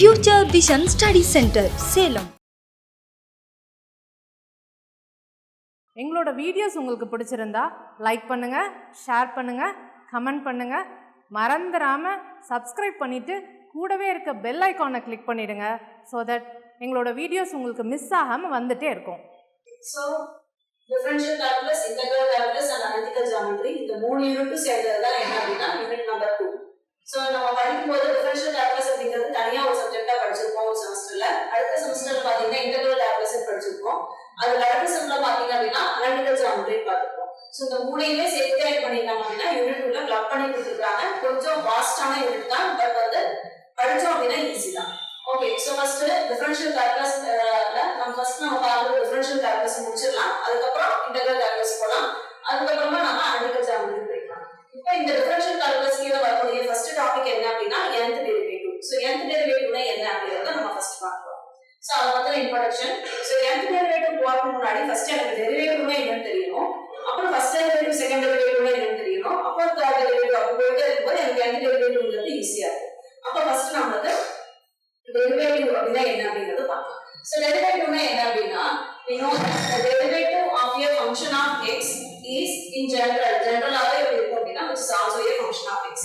Future Vision Study Center, Salem. எங்களோட videos உங்களுக்கு பிடிச்சிருந்தா லைக் பண்ணுங்க, ஷேர் பண்ணுங்க, கமெண்ட் பண்ணுங்க. மறந்துடாம சப்ஸ்கிரைப் பண்ணிட்டு கூடவே இருக்க பெல் ஐகானை கிளிக் பண்ணிடுங்க. ஸோ தட் எங்களோட வீடியோஸ் உங்களுக்கு மிஸ் ஆகாம வந்துட்டே இருக்கும். So, differential calculus, integral calculus and analytical geometry இந்த மூணு யூனிட்டும் சேர்ந்தது தான் என்ன அப்படின்னா யூனிட் நம்பர் 2. ஸோ நம்ம படிக்கும்போது டிஃபரன்ஷியல் கால்குலஸ் அப்படிங்கிறது தனியாக ஒரு சப்ஜெக்டாக படிச்சிருப்போம் ஒரு செமஸ்டர்ல. அடுத்த செமஸ்டர்ல பார்த்தீங்கன்னா இன்டெகிரல் கால்குலஸ் படிச்சிருப்போம். அதுல அடுத்த செம்ல பார்த்தீங்க அப்படின்னா அனாலிட்டிக்கல் ஜியோமெட்ரி பார்த்துருப்போம். ஸோ இந்த மூணையுமே சேர்த்து ஆட் பண்ணிருக்காங்க அப்படின்னா யூனிட் உள்ள கிளப் பண்ணி கொடுத்துருக்காங்க. கொஞ்சம் வாஸ்டான யூனிட் தான், பட் வந்து படிச்சோம் அப்படின்னா ஈஸி தான். Okay, so first differential calculus நம்ம பார்க்குறது டிஃபரன்ஷியல் கால்குலஸ் முடிச்சிடலாம். அதுக்கப்புறம் இன்டெகிரல் கால்குலஸ் போகலாம். அதுக்கப்புறமா நம்ம அனாலிட்டிக்கல் ஜியோமெட்ரி போயிடலாம். இப்போ இந்த டிஃபரன்ஷியல் கால்குலஸ் கீழ வரக்கூடிய ஃபர்ஸ்ட் டாபிக் என்ன அப்படின்னா nth டெரிவேட்டிவ். ஸோ nth டெரிவேட்டிவ்னா என்ன அப்படிங்கறத நம்ம ஃபர்ஸ்ட் பார்க்கலாம். ஸோ அது வந்து இன்ட்ரோடக்ஷன். ஸோ nth டெரிவேட்டிவ் போறதுக்கு முன்னாடி ஃபர்ஸ்ட் எனக்கு டெரிவேட்டிவ்னா என்னன்னு தெரியணும். அப்புறம் ஃபர்ஸ்ட் டெரிவேட்டிவ் செகண்ட் டெரிவேட்டிவ்னா என்னன்னு தெரியணும். அப்புறம் தேர்ட் டெரிவேட்டிவ் அப்படி போயிட்டே இருக்கும்போது எனக்கு nth டெரிவேட்டிவ்ங்கிறது ஈஸியா இருக்கும். அப்போ ஃபர்ஸ்ட் நம்ம வந்து டெரிவேட்டிவ் அப்படின்னா என்ன அப்படிங்கறத பார்க்கலாம். So derivative என்ன அப்படின்னா we know the derivative of a function of x is in general எப்படி இருக்கும் அப்படின்னா which is also a function of x.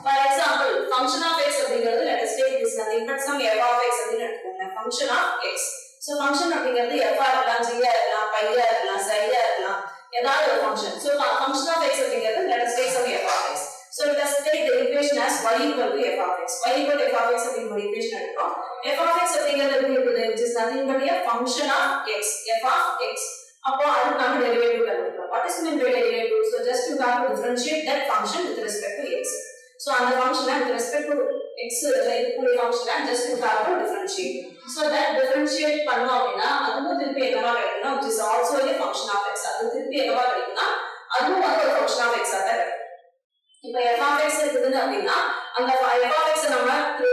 For example, function of x அப்படிங்கிறது let us take this nothing but some f of x அப்படின்னு எடுத்துக்கோங்க. function of x. So function அப்படிங்கிறது f ஆ இருக்கலாம், g ஆ இருக்கலாம், pi ஆ இருக்கலாம், psi ஆ இருக்கலாம், ஏதாவது ஒரு function. So function of x அப்படிங்கிறது let us take some f of x. So let us take the equation as y equal to f of x. Y equal to f of x அப்படிங்கிற ஒரு equation எடுக்கிறோம். f of x அப்படிங்கிறது எப்படி இருக்குது? Which is nothing but a function of x. f of x. அப்போ அதுக்கு நம்ம derivative கண்டுபிடிக்கிறோம். What is meant by derivative? So just you have to differentiate that function with respect to x. So அந்த function with respect to x இருக்கக்கூடிய function just you have to differentiate. So that differentiate பண்ணோம் அப்படின்னா அதுவும் திருப்பி என்னவா கிடைக்கும்னா which is also a function of x. அது திருப்பி என்னவா கிடைக்கும்னா அதுவும் ஒரு function of x ஆ தான் கிடைக்கும். இப்போ f of x இருக்குதுன்னு அப்படின்னா அந்த f of x நம்ம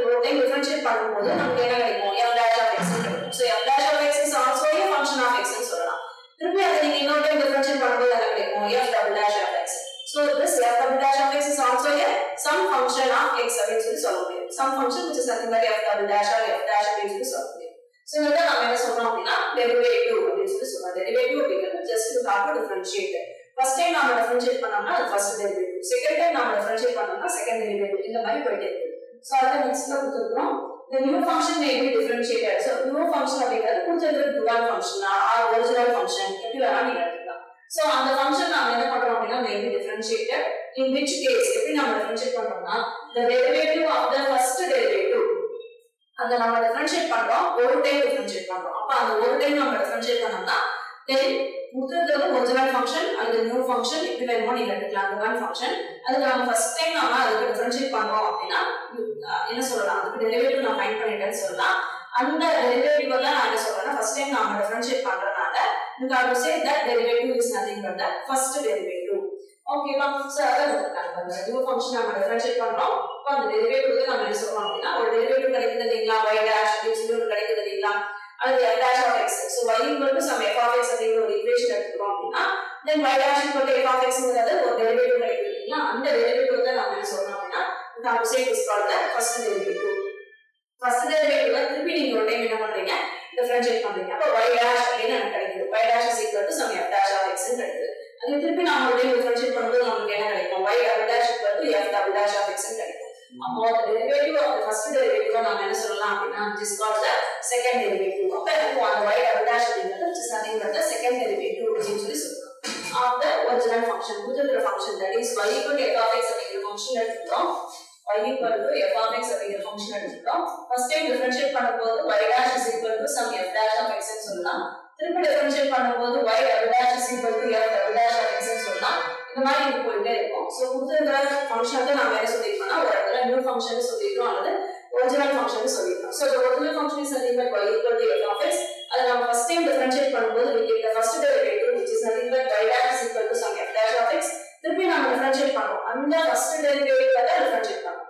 ஒரு டைம் டிஃபரன்ஷியேட் பண்ணும்போது நமக்கு என்ன கிடைக்கும்? f dash of x கிடைக்கும். So f dash of x is also a function of x ன்னு சொல்லலாம். திருப்பி அதை நீங்க இன்னொரு டைம் டிஃபரன்ஷியேட் பண்ணும்போது என்ன கிடைக்கும்? f double dash of x. So this f double dash of x is also a some function of x அப்படின்னு சொல்ல முடியும். Some function which is nothing but f double dash or f dash அப்படின்னு சொல்ல முடியும். So இத நம்ம என்ன சொல்றோம் அப்படின்னா டெரிவேட்டிவ் அப்படின்னு சொல்றோம். டெரிவேட்டிவ் அப்படிங்கிறது just you have to differentiate. First time நாம டிஃபரன்ஷியேட் பண்ணோம்னா அது ஃபர்ஸ்ட் டெரிவேட்டிவ். செகண்ட் டைம் நாம டிஃபரன்ஷியேட் பண்ணோம்னா செகண்ட் டெரிவேட்டிவ். இந்த மாதிரி போயிட்டே இருக்கு. சோ அத நெக்ஸ்ட்ல கொடுத்துறோம். The new function may be differentiated. So new function அப்படிங்கிறது கொடுத்திருக்கிற dual function or original function எப்படி வேணாலும் நீங்க எடுத்துக்கலாம். சோ அந்த ஃபங்க்ஷன் நாம என்ன பண்றோம் அப்படின்னா may be differentiated. In which case எப்படி நாம டிஃபரன்ஷியேட் பண்றோம்னா the derivative of the first derivative அத நாம டிஃபரன்ஷியேட் பண்றோம், ஒரு டைம் டிஃபரன்ஷியேட் பண்றோம். அப்ப அந்த ஒரு டைம் நாம டிஃபரன்ஷியேட் பண்ணோம்னா then கொடுத்திருக்கிறது ஒரிஜினல் ஃபங்க்ஷன் அல்லது நியூ ஃபங்க்ஷன் எப்படி வேணுமோ நீங்க எடுத்துக்கலாம். dual function அதுக்கு நம்ம ஃபர்ஸ்ட் டைம் நாம அதுக்கு டிஃபரன்ஷியேட் பண்றோம் அப்படின்னா என்ன சொல்லலாம்? அதுக்கு டெரிவேட்டிவ் நான் ஃபைண்ட் பண்ணிட்டேன்னு சொல்லலாம். அந்த டெரிவேட்டிவ் தான் நான் என்ன சொல்றேன்னா ஃபர்ஸ்ட் டைம் நாம differentiate பண்றனால you have to say that derivative is nothing but the first derivative. ஓகேவா? சோ அத அந்த நியூ ஃபங்க்ஷன் நாம டிஃபரன்ஷியேட் பண்றோம். அப்ப அந்த டெரிவேட்டிவ் நம்ம என்ன சொல்றோம் அப்படின்னா ஒரு டெரிவேட்டிவ் கிடைக்குது இல்லீங்களா? y dash அப்படின்னு சொல்லி ஒரு கிடைக்குது இல்லீங்களா? அது f dash of x. So y equal to some f of x அப்படிங்கிற ஒரு ஈக்குவேஷன் எடுத்துக்கிறோம் அப்படின்னா then y dash equal to f of x ங்கிறது ஒரு டெரிவேட்டிவ் கிடைக்குது இல்லீங்களா? அந்த டெரிவேட்டிவ் தான் நாம என்ன சொல்றோம் அப்படின்னா you have to say this called the first derivative. First derivative திருப்பி நீங்க ஒரு டைம் என்ன பண்றீங்க? டிஃபரன்ஷியேட் பண்றீங்க. அப்ப y dash அப்படின்னு நமக்கு கிடைக்குது. y dash is equal to some f dash of x ன்னு கிடைக்குது. அது திருப்பி நாம ஒரு டைம் டிஃபரன்ஷியேட் பண்ணும்போது நமக்கு என்ன கிடைக்கும்? y double dash equal to f double dash of x ன்னு கிடைக்கும். அப்போ the derivative of the first derivative நாம என்ன சொல்லலாம் அப்படின்னா which is called the second derivative. அப்ப இப்போ அந்த y double dash அப்படிங்கிறது which is nothing but the second derivative அப்படின்னு சொல்லி சொல்லலாம். of the original function கொடுத்திருக்கிற function that is y equal to f of x அப்படிங்கிற function எடுத்துக்கிறோம். y equal to f of x அப்படிங்கிற function எடுத்துக்கிறோம். first time differentiate பண்ணும்போது y dash is equal to some f dash of x ன்னு சொல்லலாம். திருப்பி differentiate பண்ணும்போது y double dash is equal to f double dash of x ன்னு சொல்லலாம். இந்த மாதிரி இது போயிட்டே இருக்கும். சோ கொடுத்திருக்கிற ஃபங்க்ஷன் தான் நாம என்ன சொல்லிருக்கோம்னா ஒரு இடத்துல நியூ ஃபங்க்ஷன் சொல்லிருக்கோம் அல்லது ஒரிஜினல் ஃபங்க்ஷன் சொல்லிருக்கோம். So the original function is nothing but y equal to f of x. அத நம்ம ஃபர்ஸ்ட் டைம் டிஃபரன்ஷியேட் பண்ணும்போது we get the first derivative which is nothing but y dash is equal to some f dash of x. திருப்பி நாம differentiate பண்றோம். அந்த first derivative தான் differentiate பண்றோம்.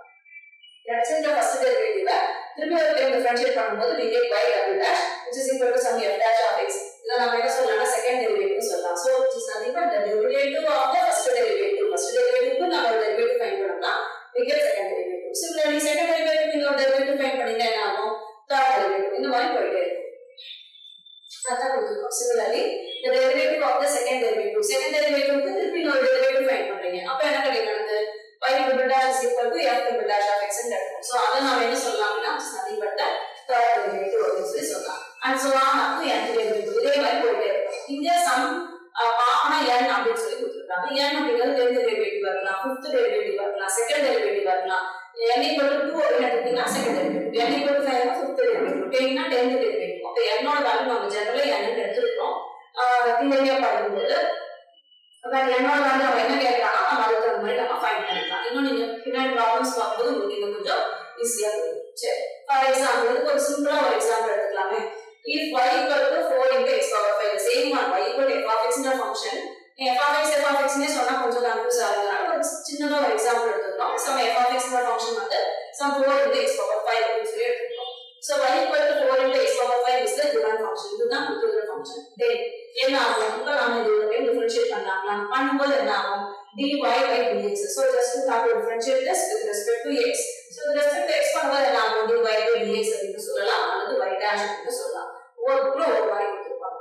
Let's say the first derivative திருப்பி ஒரு time differentiate பண்ணும்போது we get y double dash which is equal to some f dash of x. இத நாம என்ன சொல்லலாம்னா செகண்ட் டெரிவேட்டிவ் சொல்லலாம். So which is nothing but the derivative of the first derivative. First derivative க்கு நாம derivative find பண்ணோம்னா we get second derivative. Similarly second derivative நீங்க ஒரு டெரிவேட்டிவ் ஃபைண்ட் பண்ணீங்கன்னா என்ன ஆகும்? அதான் கொடுத்துருக்கோம். Similarly, the derivative of the second derivative க்கு திருப்பி ஒரு டெரிவேட்டிவ் ஃபைண்ட் பண்றீங்க. அப்ப என்ன கிடைக்கும்? y double dash is equal to f double dash of x ன்னு கிடைக்கும். சோ அத நாம என்ன சொல்லலாம்னா nothing but the third derivative அப்படின்னு சொல்லலாம். And so on up to n derivative. இதே மாதிரி போயிட்டே இருக்கும். இங்க சம் பாப்பனா n அப்படின்னு சொல்லி கொடுத்துருக்காங்க. n அப்படிங்கிறது 10th டெரிவேட்டிவ் வரலாம், 5th டெரிவேட்டிவ் வரலாம், 2nd டெரிவேட்டிவ் வரலாம். n equal to 2 அப்படின்னு எடுத்தீங்கன்னா second derivative, n equal to 5 னா 5th டெரிவேட்டிவ், 10 னா 10th டெரிவேட்டிவ். அப்ப n ஓட வேல்யூ நம்ம ஜெனரலா n ன்னு எடுத்துக்கிறோம். தியரியா பார்க்கும்போது அப்ப n ஓட வேல்யூ நம்ம என்ன கேட்கறாங்க நம்ம அதுக்கு தகுந்த மாதிரி நம்ம ஃபைண்ட் பண்ணிக்கலாம். இன்னும் நீங்க பின்னாடி ப்ராப்ளம்ஸ் பார்க்கும்போது உங்களுக்கு இன்னும் கொஞ்சம் ஈஸியா இருக்கும். சரி, ஃபார் எக்ஸாம்பிள் இதுக்கு ஒரு சிம்பிளா ஒரு example எடுத்துக்கலாமே. if y equal to 4 into x power 5, the same one y equal to f of x ன்ற ஃபங்க்ஷன். f of x னே சொன்னா கொஞ்சம் கன்ஃபியூஸ் ஆகுதுனால ஒரு சின்னதா ஒரு எக்ஸாம்பிள் எடுத்துக்கிறோம். சம் f of x ன்ற ஃபங்க்ஷன் வந்து some 4 into x power 5 அப்படின்னு சொல்லி எடுத்துக்கிறோம். so y equal to 4 into x power 5 is the given function. இதுதான் கொடுத்திருக்கிற ஃபங்க்ஷன். then என்ன ஆகும்? இப்போ நாம இதோட டிஃபரன்ஷியேட் பண்ணலாம். பண்ணும்போது என்ன ஆகும்? dy by dx. so just to have to differentiate this with respect to x. so with respect to x பண்ணும்போது என்ன ஆகும்? dy by dx அப்படின்னு சொல்லலாம் அல்லது y dash அப்படின்னு சொல்லலாம். ஒவ்வொரு மாதிரி கொடுத்திருப்பாங்க.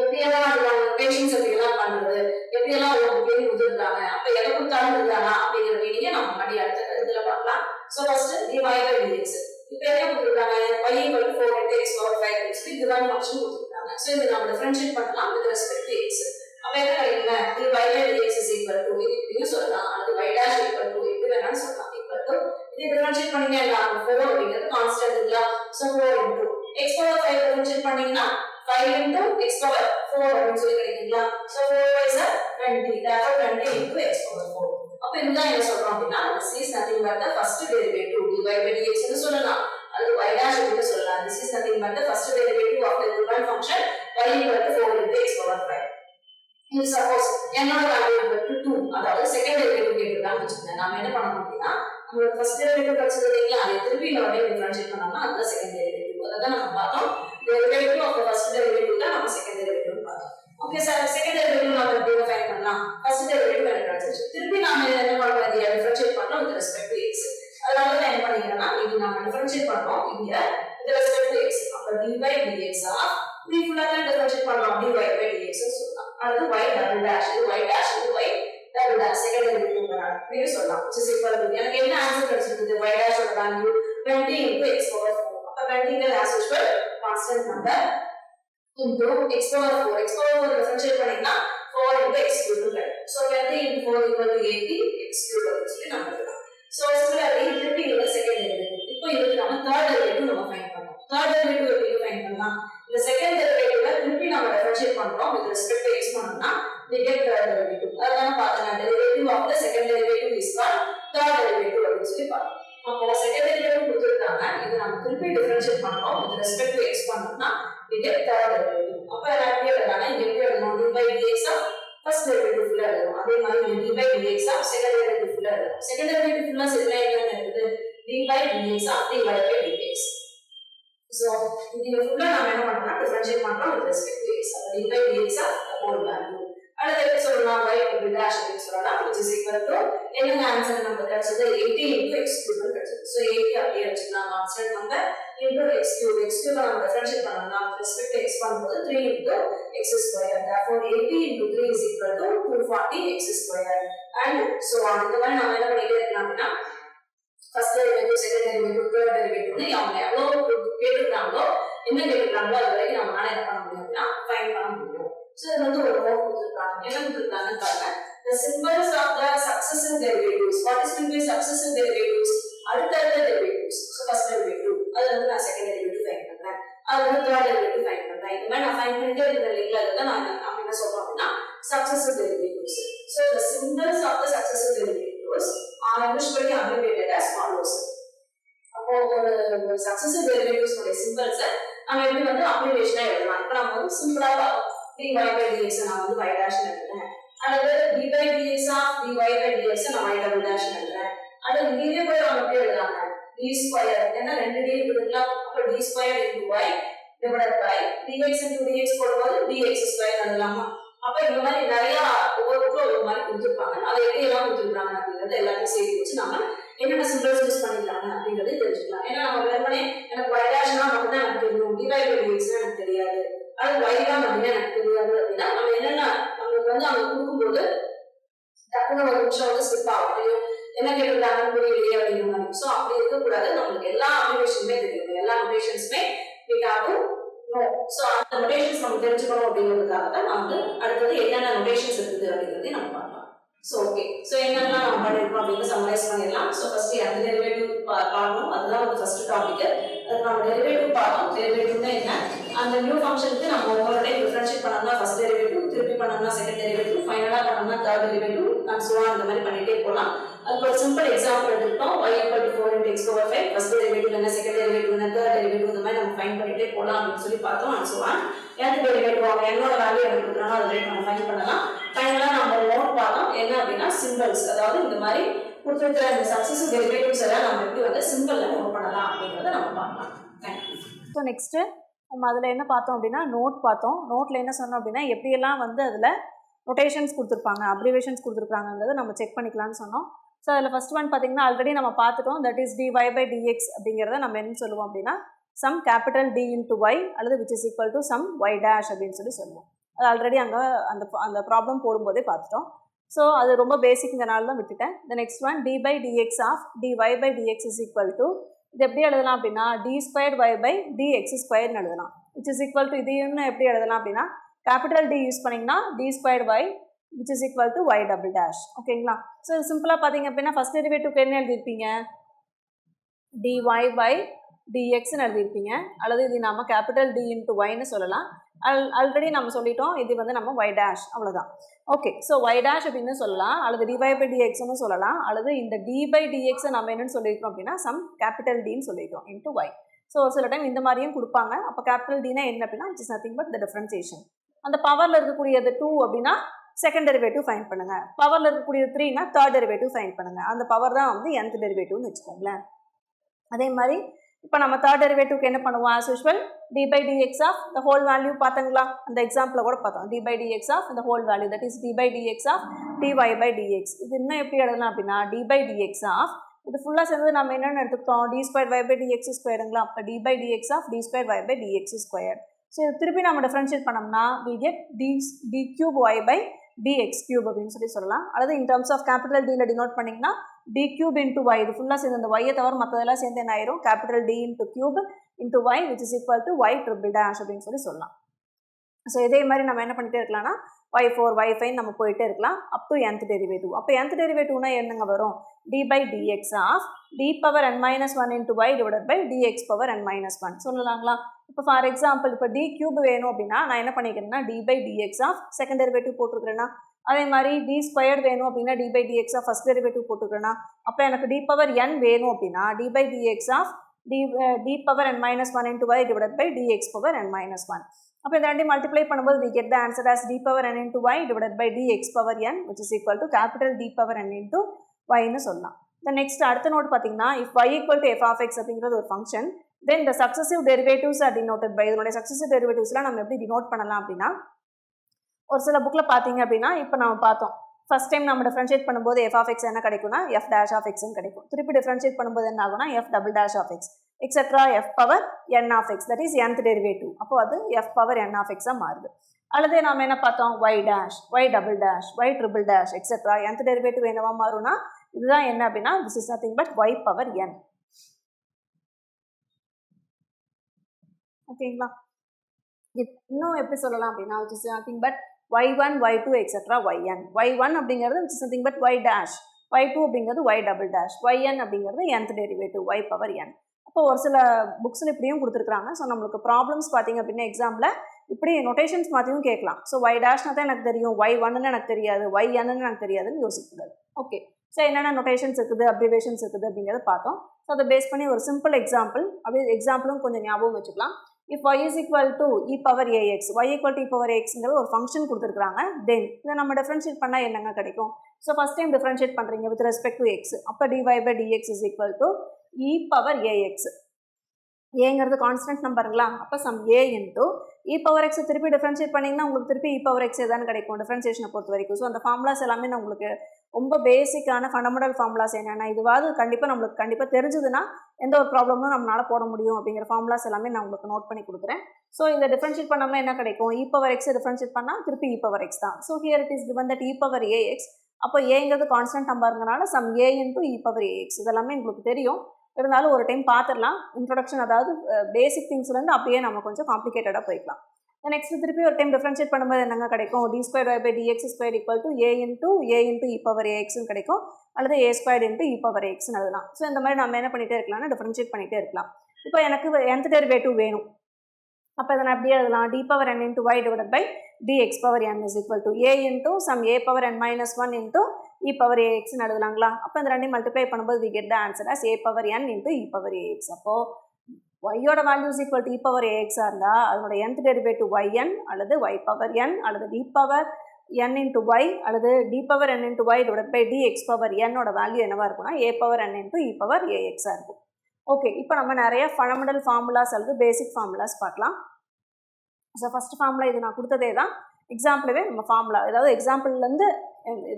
எப்படியெல்லாம் அதுக்கான பேஷன்ஸ் எப்படியெல்லாம் பண்றது, எப்படியெல்லாம் ஒரு கேள்வி கொடுத்துருக்காங்க, அப்ப எதை கொடுத்தாலும் இதுதானா அப்படிங்கிற மீனிங்க நம்ம முன்னாடி அடுத்த கருத்துல பார்க்கலாம். So first dy by dx. இப்போ என்ன கொடுத்துருக்காங்க? y equal to 4 into x power 5 அப்படின்னு சொல்லி given function கொடுத்துருக்காங்க. ஸோ இதை நம்ம டிஃபரன்ஷியேட் பண்ணலாம் with respect to x. அப்ப என்ன கிடைக்குங்க? dy by dx is equal to இது இப்படின்னு சொல்லலாம், அல்லது y dash equal to இப்படி வேணாலும் சொல்லலாம். equal to இது டிஃபரன்ஷியேட் பண்ணீங்க என்ன ஆகும்? 4 அப்படிங்கிறது கான்ஸ்டன்ட் இல்லையா? So 4 into x power 5 differentiate பண்ணீங்கன்னா 5 into x power 4 அப்படின்னு சொல்லி கிடைக்குங்களா? So 4 is 20, therefore 20 into x power 4. அப்ப இதுதான் என்ன சொல்றோம் அப்படின்னா this is nothing but the first derivative dy by dx ன்னு சொல்லலாம், அல்லது y dash அப்படின்னு சொல்லலாம். this is nothing but the first derivative of the given function y equal to 4 into x power 5. if suppose n ஓட value equal to 2, அதாவது second derivative கேட்டிருக்காங்க வச்சுக்கோங்க. நாம என்ன பண்ணணும் அப்படின்னா நம்ம ஃபர்ஸ்ட் டெரிவேட்டிவ் படிச்சது இல்லைங்களா, அதை திருப்பி இன்னொரு டிஃபரன்ஷியேட் பண்ணோம்னா அதுதான் செகண்ட் டெரிவேட்டிவ். அதான் நம்ம பார்த்தோம். Derivative of the first derivative தான் நம்ம செகண்ட் டெரிவேட்டிவ் பார்த்தோம். ஓகே சார், செகண்ட் டெரிவேட்டிவ் நம்ம எப்படி ஃபைண்ட் பண்ணலாம்? ஃபர்ஸ்ட் டெரிவேட்டிவ் எனக்கு கிடைச்சிருச்சு. திருப்பி நாம என்ன பண்ணலாம்? இதை டிஃபரன்ஷியேட் பண்ணோம் with respect to x. அதனால தான் என்ன பண்ணிக்கிறேன்னா இது நம்ம டிஃபரன்ஷியேட் பண்றோம் இங்க with respect to x. அப்ப dy by dx we ஃபுல்லா தான் டிஃபரன்ஷியேட் பண்றோம் dy by dx சொல்லலாம். அது y double dash, இது y dash, இது y double dash second derivative பண்ணலாம். நீங்க சொல்லலாம் which is equal to எனக்கு என்ன ஆன்சர் கிடைச்சிருக்கு? y dash ஓட வேல்யூ 20 into x power 4. அப்ப 20 ங்கிறது as usual constant number into x power 4. x power 4 differentiate பண்ணீங்கன்னா 4 into x cube கிடைக்கும். so 20 into 4 equal to 80 x cube அப்படின்னு சொல்லி நம்ம எழுதலாம். so similarly திருப்பி இது செகண்ட் டெரிவேட்டிவ். இப்போ இதுக்கு நம்ம third derivative நம்ம ஃபைண்ட் பண்ணலாம். third derivative எப்படி ஃபைண்ட் பண்ணலாம்? இந்த செகண்ட் டெரிவேட்டிவ்ல திருப்பி நம்ம டிஃபரன்ஷியேட் பண்றோம் with respect to x பண்ணோம்னா we get third derivative. அதான் பாத்தீங்கன்னா derivative of the second derivative is called third derivative அப்படின்னு சொல்லி பார்த்தோம். அப்போ செகண்ட் டெரிவேட்டிவ் கொடுத்திருக்காங்க, இது நம்ம திருப்பி டிஃபரன்ஷியேட் பண்றோம் with respect to x பண்ணோம்னா we get third derivative. அப்ப எப்படி எழுதலாம்? இங்க எப்படி எழுதணும்? dy by dx first derivative ஃபுல்லா எழுதணும். அதே மாதிரி dy by dx second derivative ஃபுல்லா எழுதணும். செகண்ட் டெரிவேட்டிவ் ஃபுல்லா சரியா என்ன இருக்குது? dy by dx dy by dx. so இது ஃபுல்லா நாம என்ன பண்றோம்னா டிஃபரன்ஷியேட் பண்றோம் with respect to x. அப்ப dy by dx the whole value. அடுத்து எப்படி சொல்லலாம்? y double dash அப்படின்னு சொல்லலாம் which is equal to என்ன ஆன்சர் நமக்கு கிடைச்சது? 80 into x cube கிடைச்சது. so 80 அப்படியே வச்சுக்கலாம் constant number into x cube. x cube நம்ம டிஃபரன்ஷியேட் பண்ணோம்னா with respect to x பண்ணும்போது 3 into x square. therefore 80 into 3 is equal to 240 x square and so on. இந்த மாதிரி நாம என்ன பண்ணிட்டே இருக்கலாம் அப்படின்னா first derivative, second derivative, third டெரிவேட்டிவ்னு அவங்க எவ்வளவு கேட்டிருக்காங்களோ என்ன கேட்டிருக்காங்களோ அது வரைக்கும் நம்மளால என்ன பண்ண முடியும் அப்படின்னா ஃபைண்ட் பண்ண முடியும். So இது வந்து ஒரு நோட் கொடுத்திருக்காங்க. என்ன கொடுத்திருக்காங்கன்னு பாருங்க. The symbols of the successive derivatives. What is meant by successive derivatives? அடுத்தடுத்த derivatives. So first derivative. அது வந்து நான் second derivative ஃபைண்ட் பண்றேன். அது வந்து third derivative ஃபைண்ட் பண்றேன். இந்த மாதிரி நான் ஃபைண்ட் பண்ணிட்டே இருக்கிற லிங்க்ல தான் நான் என்ன சொல்றோம் அப்படின்னா successive derivatives. So the symbols of the successive derivatives are usually abbreviated as follows. அப்போ ஒரு successive derivatives உடைய symbols நம்ம எப்படி வந்து அப்ரிவேஷனா எழுதலாம்? இப்போ நம்ம வந்து சிம்பிளா dy by dx நான் வந்து y dash எழுதுறேன், அல்லது dy by dx dy by dx நான் y double dash எழுதுறேன், அல்லது இங்கே போய் நம்ம எப்படி எழுதலாம்? d square ஏன்னா ரெண்டு d இருக்குதுங்களா, அப்ப d square into y divided by dx into dx போடும்போது dx square எழுதலாமா? அப்ப இந்த மாதிரி நிறைய ஒவ்வொருக்கும் ஒரு மாதிரி கொடுத்துருப்பாங்க. அதை எப்படி எல்லாம் கொடுத்துருக்காங்க அப்படிங்கறது எல்லாத்தையும் சேர்த்து வச்சு நம்ம என்னென்ன சிம்பிள்ஸ் யூஸ் பண்ணிருக்காங்க அப்படிங்கறதை தெரிஞ்சுக்கலாம். ஏன்னா நம்ம வெறுமனே எனக்கு y dash மட்டும் தான் எனக்கு தெரியும், dy by dx எனக்கு தெரியாது, அது y1 அப்படின்னு எனக்கு தெரியாது அப்படின்னா நம்ம என்னென்ன நம்மளுக்கு வந்து அவங்க கொடுக்கும்போது டக்குனு ஒரு நிமிஷம் வந்து ஸ்லிப் ஆகும், ஐயோ என்ன கேட்டிருக்காங்கன்னு புரியலையே அப்படிங்கிற மாதிரி. ஸோ அப்படி இருக்கக்கூடாது, நம்மளுக்கு எல்லா அப்ளிகேஷனுமே தெரியும், எல்லா நோட்டேஷன்ஸுமே we have to know. So அந்த நோட்டேஷன்ஸ் நம்ம தெரிஞ்சுக்கணும் அப்படிங்கிறதுக்காக தான் நான் வந்து அடுத்தது என்னென்ன நோட்டேஷன்ஸ் இருக்குது அப்படிங்கிறதையும் நம்ம பார்க்கலாம். ஸோ ஓகே, ஸோ என்னெல்லாம் நம்ம பண்ணியிருக்கோம் அப்படின்னு சம்மரைஸ் பண்ணிடலாம். ஸோ ஃபர்ஸ்ட் அந்த டெரிவேட்டிவ் பார்க்கணும், அதுதான் வந்து ஃபர்ஸ்ட் டாபிக். அதுக்கு நம்ம டெரிவேட்டிவ் பார்த்தோம். டெரிவேட்டிவ்னா என்ன, அந்த நியூ ஃபங்க்ஷனுக்கு நம்ம ஒவ்வொரு டைம் டிஃபரன்ஷியேட் பண்ணோம்னா ஃபர்ஸ்ட் டெரிவேட்டிவ், திருப்பி பண்ணோம்னா செகண்ட் டெரிவேட்டிவ், ஃபைனலாக பண்ணோம்னா third derivative and so on, இந்த மாதிரி பண்ணிட்டே போகலாம். அதுக்கு ஒரு சிம்பிள் எக்ஸாம்பிள் எடுத்துக்கிட்டோம். y = 4 × x/5 ஃபர்ஸ்ட் டெரிவேட்டிவ் என்ன, செகண்ட் டெரிவேட்டிவ் என்ன, தேர்ட் டெரிவேட்டிவ், இந்த மாதிரி நம்ம ஃபைண்ட் பண்ணிட்டே போகலாம் அப்படின்னு சொல்லி பார்த்தோம் and so on. nth derivative அவங்க என்னோட வேல்யூ எனக்கு கொடுக்குறாங்க, அதை ரேட் நம்ம ஃபைண்ட் பண்ணலாம். ஃபைனலாக நம்ம நோட் பார்த்தோம் என்ன அப்படின்னா சிம்பிள்ஸ், அதாவது இந்த மாதிரி கொடுத்துருக்கிற இந்த சக்சஸிவ் டெரிவேட்டிவ்ஸ் எல்லாம் நம்ம எப்படி வந்து சிம்பிள்ல நோட் பண்ணலாம் அப்படிங்கிறத நம்ம பார்க்கலாம். தேங்க்யூ. ஸோ நெக்ஸ்ட்டு நம்ம அதில் என்ன பார்த்தோம் அப்படின்னா நோட் பார்த்தோம். நோட்டில் என்ன சொன்னோம் அப்படின்னா எப்படியெல்லாம் வந்து அதில் நொட்டேஷன்ஸ் கொடுத்துருப்பாங்க, அப்ரிவேஷன்ஸ் கொடுத்துருக்காங்கிறத நம்ம செக் பண்ணிக்கலாம்னு சொன்னோம். ஸோ அதில் ஃபஸ்ட் ஒன் பார்த்திங்கன்னா ஆல்ரெடி நம்ம பார்த்துட்டோம், தட் இஸ் dy/dx அப்படிங்கிறத நம்ம என்ன சொல்லுவோம் அப்படின்னா சம் கேபிட்டல் D × y அல்லது which is equal to some y dash அப்படின்னு சொல்லுவோம். அது ஆல்ரெடி அங்கே அந்த ப்ராப்ளம் போடும்போதே பார்த்துட்டோம். ஸோ அது ரொம்ப பேசிக்ங்கிறனால தான் விட்டுட்டேன். the next one d/dx of dy/dx is equal to, இது எப்படி எழுதலாம் அப்படின்னா d²y/dx² எழுதலாம், which is equal to இது இன்னும் எப்படி எழுதலாம் அப்படின்னா கேபிட்டல் D யூஸ் பண்ணிங்கன்னா d²y which is equal to y double dash. ஓகேங்களா? ஸோ சிம்பிளாக பார்த்தீங்க அப்படின்னா ஃபஸ்ட் டெரிவேட்டிவ்க்கு என்ன எழுதியிருப்பீங்க, dy/dxன்னு எழுதியிருப்பீங்க, அல்லது இது நம்ம கேபிட்டல் D × yன்னு சொல்லலாம். ஆல்ரெடி நம்ம சொல்லிட்டோம் இது வந்து நம்ம y dash, அவ்வளோதான். ஓகே, ஸோ y dash அப்படின்னு சொல்லலாம், அல்லது dy/dxன்னு சொல்லலாம், அல்லது இந்த d/dx நம்ம என்னன்னு சொல்லியிருக்கோம் அப்படின்னா சம் கேபிட்டல் Dன்னு சொல்லியிருக்கோம் × y. ஸோ ஒரு சில டைம் இந்த மாதிரியும் கொடுப்பாங்க. அப்போ கேபிட்டல் Dனா என்ன அப்படின்னா it is nothing but the differentiation. அந்த பவரில் இருக்கக்கூடியது 2 அப்படின்னா செகண்ட் டெரிவேட்டிவ் ஃபைண்ட் பண்ணுங்க, பவரில் இருக்கக்கூடிய 3னா தேர்ட் டெரிவேட்டிவ் ஃபைண்ட் பண்ணுங்க. அந்த பவர் தான் வந்து nth டெரிவேட்டிவ்னு வச்சுக்கோங்களேன். அதே மாதிரி இப்போ நம்ம தேர்ட் டெரிவேட்டிவ்க்கு என்ன பண்ணுவோம், as usual d/dx of the whole value பார்த்துங்களா, அந்த எக்ஸாம்பிளில் கூட பார்த்தோம், d/dx ஆஃப் the whole value, that is d/dx of dy/dx. இது இன்னும் எப்படி எழுதலாம் அப்படின்னா d/dx ஆஃப், இது ஃபுல்லாக சேர்ந்து நம்ம என்னென்னு எடுத்துக்கிட்டோம் d²y/dx²ங்களா, அப்போ d/dx ஆஃப் d²y/dx². ஸோ இது திருப்பி நம்ம டிஃபரன்ஷியேட் பண்ணோம்னா we get d3y/dx³ அப்படின்னு சொல்லலாம். அல்லது இன் டர்ம்ஸ் ஆஃப் கேபிட்டல் Dயில் டினோட் பண்ணிங்கன்னா d³ × y, இது ஃபுல்லாக சேர்ந்து இந்த y தவிர மற்றதெல்லாம் சேர்ந்து என்ன ஆயிரும், capital D × y which is equal to y triple dash அப்படின்னு சொல்லலாம். ஸோ இதே மாதிரி நம்ம என்ன பண்ணிட்டே இருக்கலாம்னா y4 y5 நம்ம போயிட்டே இருக்கலாம் அப் டு nth டெரிவேட்டிவ். அப்போ nth டெரிவேட்டிவ்னா என்னங்க வரும், d/dx of d⁻n−1 × y divided by dx⁻n−1 சொல்லலாங்களா. இப்போ ஃபார் எக்ஸாம்பிள் இப்போ d³ வேணும் அப்படின்னா நான் என்ன பண்ணிக்கிறேன்னா d/dx ஆஃப் செகண்ட் டெரிவேட்டிவ் போட்டுருக்கிறேன்னா, அதே மாதிரி d² வேணும் அப்படின்னா d/dx ஆஃப் ஃபர்ஸ்ட் டெரிவேட்டிவ் போட்டுருக்கிறேன்னா, அப்போ எனக்கு d⁻n வேணும் அப்படின்னா d/dx of d⁻n−1 × y divided by dx⁻n−1. அப்போ இந்த ரெண்டையும் மல்டிப்ளை பண்ணும்போது we get the answer as d⁻n × y divided by dx⁻n which is equal to capital D⁻n × yன்னு சொல்லலாம். The next அடுத்த நோட் பார்த்தீங்கன்னா if y equal to f of x அப்படிங்கிறது ஒரு function, then the successive derivatives are denoted by, இதனுடைய successive derivatives-லாம் நம்ம எப்படி denote பண்ணலாம் அப்படின்னா ஒரு சில புக்கில் பார்த்தீங்க அப்படின்னா இப்போ நம்ம பார்த்தோம் ஃபர்ஸ்ட் டைம் நம்ம டிஃபரன்ஷியேட் பண்ணும்போது f of x என்ன கிடைக்கும்னா f dash of x கிடைக்கும். திருப்பி டிஃபரன்ஷியேட் பண்ணும்போது என்ன ஆகும்னா f double dash of x etcetera f⁻n of x, that is nth derivative. அப்போ அது f⁻n of x மாறுது. அல்லது நாம் என்ன பார்த்தோம் y dash, y double dash, y triple dash etcetera nth derivative என்னவா மாறும்னா இதுதான் என்ன அப்படின்னா this is nothing but y⁻n. ஓகேங்களா? இன்னும் எப்படி சொல்லலாம் அப்படின்னா which is nothing but y1 y2 etcetera yn. y1 அப்படிங்கிறது which is nothing but y dash, y2 அப்படிங்கிறது y double dash, yn அப்படிங்கிறது nth டெரிவேட்டிவ் y⁻n. அப்போ ஒரு சில புக்ஸில் இப்படியும் கொடுத்துருக்காங்க. ஸோ நம்மளுக்கு ப்ராப்ளம்ஸ் பார்த்தீங்க அப்படின்னா எக்ஸாம்பிள் இப்படி நோட்டேஷன்ஸ் மாற்றியும் கேட்கலாம். ஸோ y டேஷ்னா தான் எனக்கு தெரியும், y1ன்னு எனக்கு தெரியாது, yn எனக்கு தெரியாதுன்னு யோசிக்கூடாது. ஓகே, ஸோ என்னென்ன நோட்டேஷன்ஸ் இருக்குது, அப்ரிவேஷன்ஸ் இருக்குது அப்படிங்கிறத பார்த்தோம். ஸோ அதை பேஸ் பண்ணி ஒரு சிம்பிள் எக்ஸாம்பிள், அப்படியே எக்ஸாம்பிளும் கொஞ்சம் ஞாபகம் வச்சுக்கலாம். if y is equal to e⁻ax, y equal to e⁻axங்கிறது ஒரு ஃபங்க்ஷன் கொடுத்துருக்காங்க. தென் இதை நம்ம டிஃபரன்ஷியேட் பண்ணால் என்னங்க கிடைக்கும். ஸோ ஃபஸ்ட் டைம் டிஃபரன்ஷியேட் பண்ணுறீங்க வித் ரெஸ்பெக்ட் டு எக்ஸ், அப்போ dy/dx is equal to e⁻ax. ஏங்கிறது கான்ஸ்டன்ட் நம்பருங்களா, அப்போ சம் a இன்ட்டு e⁻x திருப்பி டிஃபரன்ஷியேட் பண்ணிங்கன்னா உங்களுக்கு திருப்பி e⁻x தான் கிடைக்கும் டிஃபரன்ஷியேஷனை பொறுத்த வரைக்கும். ஸோ அந்த ஃபார்முலாஸ் எல்லாமே நான் உங்களுக்கு ரொம்ப பேசிக்கான ஃபண்டமெண்டல் ஃபார்முலாஸ் என்னென்ன இதுவாது கண்டிப்பாக தெரிஞ்சதுன்னா எந்த ஒரு ப்ராப்ளமும் நம்மளால் போட முடியும் அப்படிங்கிற ஃபார்முலாஸ் எல்லாமே நான் உங்களுக்கு நோட் பண்ணி கொடுக்குறேன். ஸோ இந்த டிஃபரன்ஷியேட் பண்ணாமல் என்ன கிடைக்கும், e power x டிஃபரன்ஷியேட் பண்ணால் திருப்பி e power x தான். So here it is given that e power ax, அப்போ ஏங்கிறது கான்ஸ்டன்ட் நம்பருங்கனால some a into e power ax இதெல்லாமே உங்களுக்கு தெரியும். இருந்தாலும் ஒரு டைம் பார்த்துடலாம். இன்ட்ரொடக்ஷன் அதாவது பேசிக் திங்ஸ்லேருந்து அப்படியே நம்ம கொஞ்சம் காம்ப்ளிகேட்டடாக போய்க்கலாம். நெக்ஸ்ட் திருப்பி ஒரு டைம் டிஃபரன்ஷியேட் பண்ணும்போது என்னங்க கிடைக்கும், d squared y by dx squared equal to a into e power ax கிடைக்கும், அல்லது a squared into e power x எழுதலாம். ஸோ இந்த மாதிரி நம்ம என்ன பண்ணிகிட்டே இருக்கலாம்னா டிஃபரன்ஷியேட் பண்ணிகிட்டே இருக்கலாம். இப்போ எனக்கு nth டெரிவேட்டிவ் வேணும், அப்போ இதை நான் அப்படியே எழுதலாம், d power n into y divided by dx power n is equal to a into some a power n minus 1 into e power ax எழுதலாங்களா. அப்போ இந்த ரெண்டையும் மல்டிப்ளை பண்ணும்போது we get the answer as a power n into e power ax. அப்போது y-ஓட value is equal to e power ax-ஆக இருந்தால் அதனோட nth derivative yn அல்லது y பவர் n அல்லது d power n into y அல்லது d power n into y divide by dx power n-ஓட value என்னவாக இருக்கும்னா a power n into e power ax-ஆக இருக்கும். ஓகே, இப்போ நம்ம நிறைய ஃபண்டமெண்டல் ஃபார்முலாஸ் அல்லது பேசிக் ஃபார்முலாஸ் பார்க்கலாம். ஸோ ஃபஸ்ட் ஃபார்முலா இது நான் கொடுத்ததே தான், எக்ஸாம்பிளவே நம்ம ஃபார்முலா, அதாவது எக்ஸாம்பிள்லேருந்து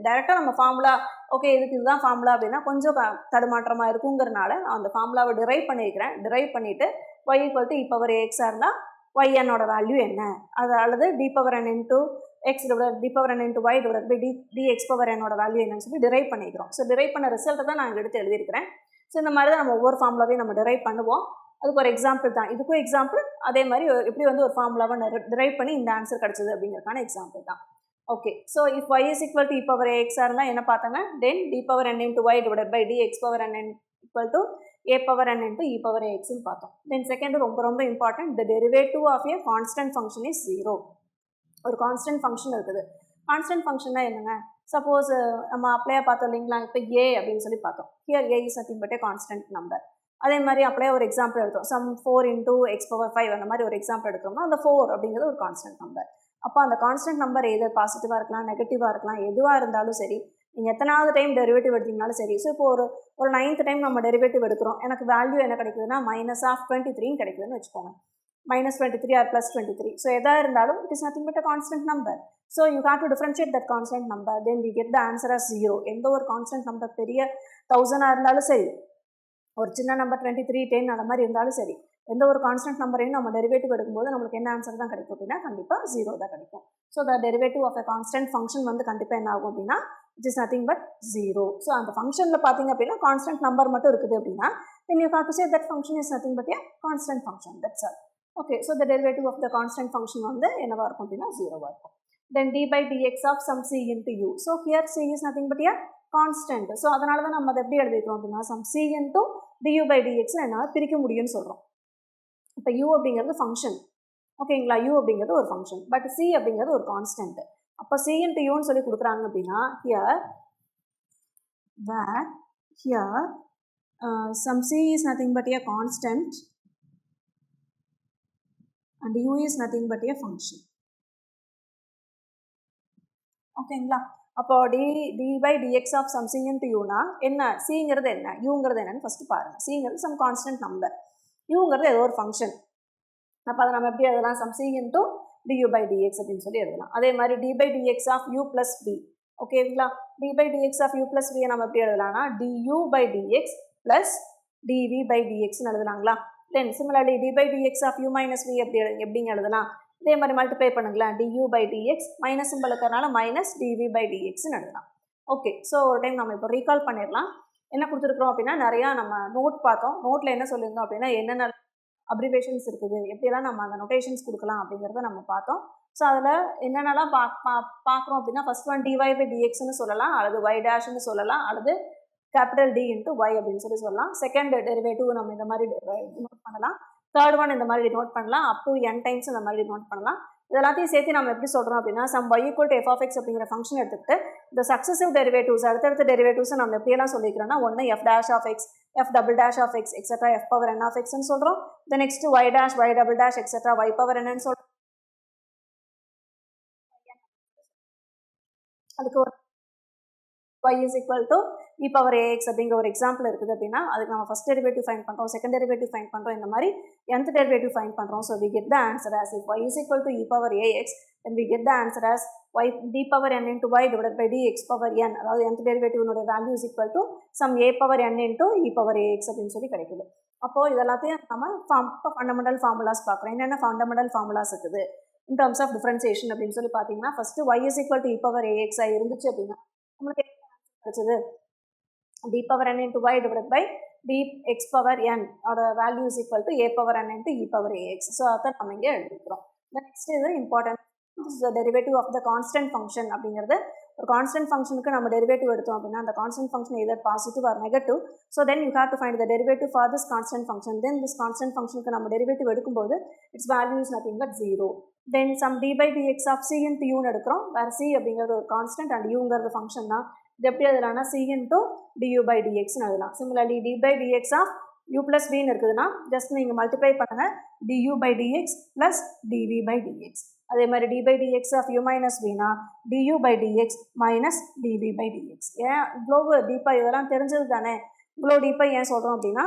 டைரெக்டாக நம்ம ஃபார்முலா ஓகே இதுக்கு இதுதான் ஃபார்முலா அப்படின்னா கொஞ்சம் தடுமாற்றமாக இருக்குங்கிறனால நான் அந்த ஃபார்முலாவை டிரைவ் பண்ணியிருக்கிறேன். டிரைவ் பண்ணிவிட்டு y equal to e power ax-ஆக இருந்தால் yn-ஓட வேல்யூ என்ன, அது அல்லது d power n into x d power n into y divide by dx power n-ஓட வேல்யூ என்னன்னு சொல்லி டிரைவ் பண்ணிக்கிறோம். ஸோ டிரைவ் பண்ண ரிசல்ட்டை தான் நான் இங்கே எடுத்து எழுதியிருக்கிறேன். ஸோ இந்த மாதிரி தான் நம்ம ஒவ்வொரு ஃபார்முலாவையும் நம்ம டிரைவ் பண்ணுவோம். அதுக்கு ஒரு எக்ஸாம்பிள் தான், இதுக்கும் எக்ஸாம்பிள் அதே மாதிரி எப்படி வந்து ஒரு ஃபார்முலாவை டிரைவ் பண்ணி இந்த ஆன்சர் கிடச்சிது அப்படிங்கிறதுக்கான எக்ஸாம்பிள் தான். Okay, so if y is equal to e power ax-ஆக இருந்தால் என்ன பார்த்தாங்க, தென் d power n into y divided by dx power n equal to a power n into e power ax-ன்னு பார்த்தோம். தென் செகண்ட் ரொம்ப important, the derivative of a constant function is 0. ஒரு constant function இருக்குது. Constant ஃபங்க்ஷன்னா என்னங்க, suppose நம்ம அப்ளையாக பார்த்தோம் இல்லைங்களா, இப்போ a அப்படின்னு சொல்லி பார்த்தோம். Here a is nothing but a constant number. அதே மாதிரி அப்படியே ஒரு எக்ஸாம்பிள் எடுத்தோம், சம் 4 into x power 5 அந்த மாதிரி ஒரு எக்ஸாம்பிள் எடுத்தோம்னா அந்த 4 அப்படிங்கிறது ஒரு கான்ஸ்டன்ட் நம்பர். அப்போ அந்த கான்ஸ்டன்ட் நம்பர் எது பாசிட்டிவாக இருக்கலாம், நெகட்டிவாக இருக்கலாம், எதுவாக இருந்தாலும் சரி, நீங்கள் எத்தனாவது டைம் டெரிவேட்டிவ் எடுத்தீங்கனாலும் சரி. ஸோ இப்போ ஒரு 9th டைம் நம்ம டெரிவேட்டிவ் எடுக்கிறோம், எனக்கு வேல்யூ என்ன கிடைக்குதுன்னா -23 கிடைக்குதுன்னு வச்சுக்கோங்க, -23 or +23. ஸோ எதாக இருந்தாலும் it is nothing but a constant number. So you have to differentiate that constant number, then we get the answer as 0. எந்த ஒரு கான்ஸ்டன்ட் நம்பர் பெரிய 1000 இருந்தாலும் சரி, ஒரு சின்ன நம்பர் 23, 10 அந்த மாதிரி இருந்தாலும் சரி, எந்த ஒரு கான்ஸ்டன்ட் நம்பரையும் நம்ம டெரிவேட்டிவ் எடுக்கும்போது நம்மளுக்கு என்ன ஆன்சர் தான் கிடைக்கும் அப்படின்னா கண்டிப்பாக 0 தான் கிடைக்கும். So the derivative of a constant function வந்து கண்டிப்பாக என்ன ஆகும் அப்படின்னா it is nothing but 0. So அந்த ஃபங்க்ஷனில் பார்த்தீங்க அப்படின்னா கான்ஸ்டன்ட் நம்பர் மட்டும் இருக்குது அப்படின்னா then you have to say that function is nothing but a constant function, that's all. Okay, so the derivative of the constant function வந்து என்னவாக இருக்கும் அப்படின்னா 0வாக இருக்கும். Then d by dx of some c into u. So here c is nothing but a constant. So அதனால தான் நம்ம அதை எப்படி எழுதிக்கிறோம் அப்படின்னா some c into du by dx என்னால் பிரிக்க முடியும்னு சொல்கிறோம். இப்போ u அப்படிங்கிறது ஃபங்க்ஷன், ஓகேங்களா, u அப்படிங்கிறது ஒரு ஃபங்க்ஷன், பட் c அப்படிங்கிறது ஒரு கான்ஸ்டன்ட். அப்போ c into uன்னு சொல்லி கொடுக்குறாங்க அப்படின்னா here some c is nothing but a constant and u is nothing but a function. ஓகேங்களா, அப்போ d by dx of some c into uனா என்ன, cங்கிறது என்ன, uங்கிறது என்னன்னு ஃபஸ்ட்டு பாருங்கள். cங்கிறது சம் கான்ஸ்டன்ட் நம்பர், uங்கிறது ஏதோ ஒரு ஃபங்க்ஷன். அப்போ அதை நம்ம எப்படி எழுதலாம், some c into du by dx அப்படின்னு சொல்லி எழுதலாம். அதே மாதிரி d by dx of u plus v, ஓகேங்களா, d by dx of u plus v நம்ம எப்படி எழுதலாம்னா du by dx plus dv by dxன்னு எழுதலாங்களா. Then similarly d by dx of u minus v எப்படிங்க எழுதலாம், இதே மாதிரி மல்டிப்ளை பண்ணுங்களேன், du by dx minus simple இருக்கிறனால மைனஸ் dv by dxன்னு எழுதலாம். ஓகே, ஸோ ஒரு டைம் நம்ம இப்போ ரீகால் பண்ணிடலாம். என்ன கொடுத்துருக்குறோம் அப்படின்னா நிறையா நம்ம நோட் பார்த்தோம். நோட்டில் என்ன சொல்லியிருந்தோம் அப்படின்னா என்னென்ன அப்ரிவேஷன்ஸ் இருக்குது, எப்படியெல்லாம் நம்ம அந்த நோட்டேஷன்ஸ் கொடுக்கலாம் அப்படிங்கிறத நம்ம பார்த்தோம். ஸோ அதில் என்னென்னலாம் பார்க்குறோம் அப்படின்னா ஃபஸ்ட் ஒன் dy by dxன்னு சொல்லலாம், அல்லது y டேஷ்னு சொல்லலாம், அல்லது கேபிட்டல் D into y அப்படின்னு சொல்லலாம். செகண்ட் டெரிவேட்டிவ் நம்ம இந்த மாதிரி டினோட் பண்ணலாம். தேர்ட் ஒன் இந்த மாதிரி டினோட் பண்ணலாம், அப் டு n டைம்ஸ் இந்த மாதிரி டினோட் பண்ணலாம். இதெல்லாத்தையும் சேர்த்து நம்ம எப்படி சொல்கிறோம் அப்படின்னா some y equal to f of x அப்படிங்கிற ஃபங்க்ஷன் எடுத்துக்கிட்டு இந்த சக்ஸசிவ் டெரிவேட்டிவ்ஸ் அடுத்தடுத்த டெரிவேட்டிவ்ஸை நம்ம எப்படியெல்லாம் சொல்லிக்கிறோன்னா ஒன்று f dash of x, f double dash of x, etc. f power n of xன்னு சொல்கிறோம். the next y dash, y double dash, etc. y power nன்னு சொல்கிறோம். அதுக்கு ஒரு y is equal to e power ax அப்படிங்கிற ஒரு example இருக்குது அப்படின்னா அதுக்கு நம்ம ஃபஸ்ட் டெரிவேட்டிவ் ஃபைண்ட் பண்ணுறோம், செகண்ட் டெரிவேட்டிவ் ஃபைண்ட் பண்ணுறோம், இந்த மாதிரி nth டெரிவேட்டிவ் ஃபைண்ட் பண்ணுறோம். So we get the answer as if y is equal to e power ax, then we get the answer as y d power n into y divided by dx power n, அதாவது nth டெரிவேட்டிவ்னுடைய value is equal to some a power n into e power ax அப்படின்னு சொல்லி கிடைக்குது. அப்போது இது எல்லாத்தையும் நம்ம fundamental formulas பார்க்குறோம். என்னென்ன ஃபண்டமெண்டல் ஃபார்முலாஸ் இருக்குது இன் டர்ம்ஸ் ஆஃப் டிஃபரன்சியேஷன் அப்படின்னு சொல்லி பார்த்தீங்கன்னா, first y is equal to e power ax இருந்துச்சு அப்படின்னா நம்மளுக்கு என்ன கிடைச்சது, d power n into y divided by dx power n ஓட value is equal to a power n into e power ax. So அதை நம்ம இங்கே எழுதிக்கிறோம். நெக்ஸ்ட் இது important, derivative of the constant function அப்படிங்கிறது. ஒரு கான்ஸ்டன்ட் ஃபங்க்ஷனுக்கு நம்ம டெரிவேட்டிவ் எடுத்தோம் அப்படின்னா அந்த constant function either positive or negative. So then you have to find the derivative for this constant function. Then this constant ஃபங்க்ஷனுக்கு நம்ம டெரிவேட்டிவ் எடுக்கும்போது its value is nothing but 0. Then some d by dx of c into u எடுக்கிறோம். வேறு c அப்படிங்கிறது ஒரு constant and யூங்கிறது function தான். இது எப்படி எழுதலாம்னா c into du by dxன்னு எழுதலாம். Similarly d by dx of u plus vன்னு இருக்குதுன்னா ஜஸ்ட் நீங்கள் மல்டிப்ளை பண்ணுங்கள் du by dx plus dv by dx. அதே மாதிரி d by dx of u minus vனா du by dx minus dv by dx. ஏன் இவ்வளோ டீப்பாக இதெல்லாம் தெரிஞ்சது தானே. இவ்வளோ டீப்பாக ஏன் சொல்கிறோம் அப்படின்னா,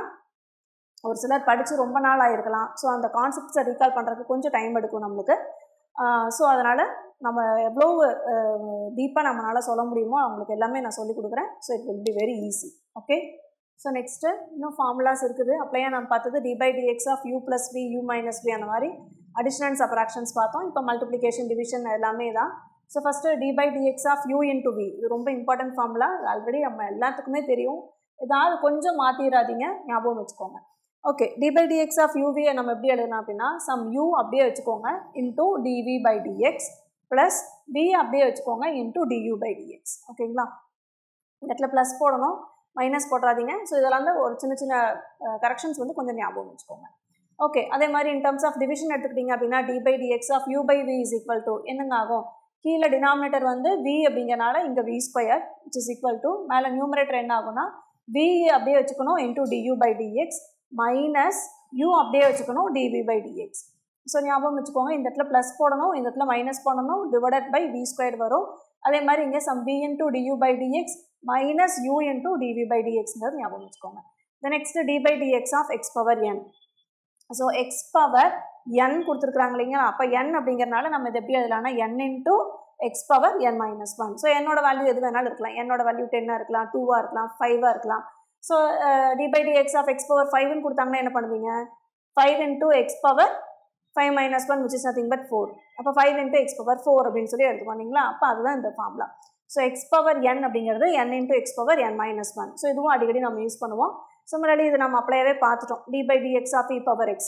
ஒரு சிலர் படித்து ரொம்ப நாள் ஆகிருக்கலாம். ஸோ அந்த கான்செப்ட்ஸை ரீகால் பண்ணுறதுக்கு கொஞ்சம் டைம் எடுக்கும் நம்மளுக்கு. ஸோ அதனால் நம்ம எவ்வளோ டீப்பாக நம்மளால் சொல்ல முடியுமோ அவங்களுக்கு எல்லாமே நான் சொல்லிக் கொடுக்குறேன். So it will be very easy. Okay, so next இன்னும் ஃபார்முலாஸ் இருக்குது. அப்படியே நம்ம பார்த்தது d by dx of u plus v u minus v அந்த மாதிரி அடிஷனல் அண்ட் சப்ராக்ஷன்ஸ் பார்த்தோம். இப்போ மல்டிப்ளிகேஷன் டிவிஷன் எல்லாமே தான். So first d by dx of u into v, இது ரொம்ப இம்பார்ட்டன்ட் ஃபார்முலா. ஆல்ரெடி நம்ம எல்லாத்துக்குமே தெரியும். ஏதாவது கொஞ்சம் மாற்றிடாதீங்க, ஞாபகம் வச்சுக்கோங்க. Okay, d by dx of uv நம்ம எப்படி எழுதணும் அப்படின்னா சம் u அப்படியே வச்சுக்கோங்க into dv by dx plus v அப்படியே வச்சுக்கோங்க இன்டூ du by dx. ஓகேங்களா, இந்த இடத்துல ப்ளஸ் போடணும், மைனஸ் போட்டுறாதீங்க. ஸோ இதெல்லாம் வந்து ஒரு சின்ன சின்ன கரெக்ஷன்ஸ் வந்து கொஞ்சம் ஞாபகம் வச்சுக்கோங்க. ஓகே, அதே மாதிரி இன் டர்ம்ஸ் ஆஃப் டிவிஷன் எடுத்துக்கிட்டிங்க அப்படின்னா d by dx of u by v is equal to என்னங்க ஆகும், கீழே டினாமினேட்டர் வந்து v அப்படிங்கிறனால இங்கே v square which is equal to மேலே நியூமரேட்டர் என்ன ஆகும்னா v அப்படியே வச்சுக்கணும் into du by dx minus u அப்படியே வச்சுக்கணும் dv by dx. ஸோ ஞாபகம் வச்சுக்கோங்க, இந்த இடத்துல ப்ளஸ் போடணும், இந்த இடத்துல மைனஸ் போடணும், டிவைடட் பை v ஸ்கொயர் வரும். அதே மாதிரி இங்கே some v into du by dx minus u into dv by dxங்கிறது ஞாபகம் வச்சுக்கோங்க. The next d by dx of x power n. So x power n கொடுத்துருக்குறாங்க இல்லைங்களா. அப்போ n அப்படிங்கிறனால நம்ம இது எப்படி எழுதலாம்னா n into X power n minus 1. So என்னோட வேல்யூ எது வேணாலும் இருக்கலாம். என்னோட வேல்யூ 10ஆக இருக்கலாம், 2ஆக இருக்கலாம், 5ஆக இருக்கலாம். So d by dx of x power 5ன்னு கொடுத்தாங்கன்னா என்ன பண்ணுவீங்க, 5 into X power 5 minus 1 which is nothing but 4. அப்போ 5 இன்டூ எக்ஸ் பவர் 4 அப்படின்னு சொல்லி எடுத்துக்கோங்களா. அப்போ அதுதான் இந்த formula. So x power n அப்படிங்கிறது n into X power n minus 1. So இதுவும் அடிக்கடி நம்ம யூஸ் பண்ணுவோம். சிமிலர்லி இது நம்ம அப்ளையாகவே பார்த்துட்டோம். d by dx of e power x.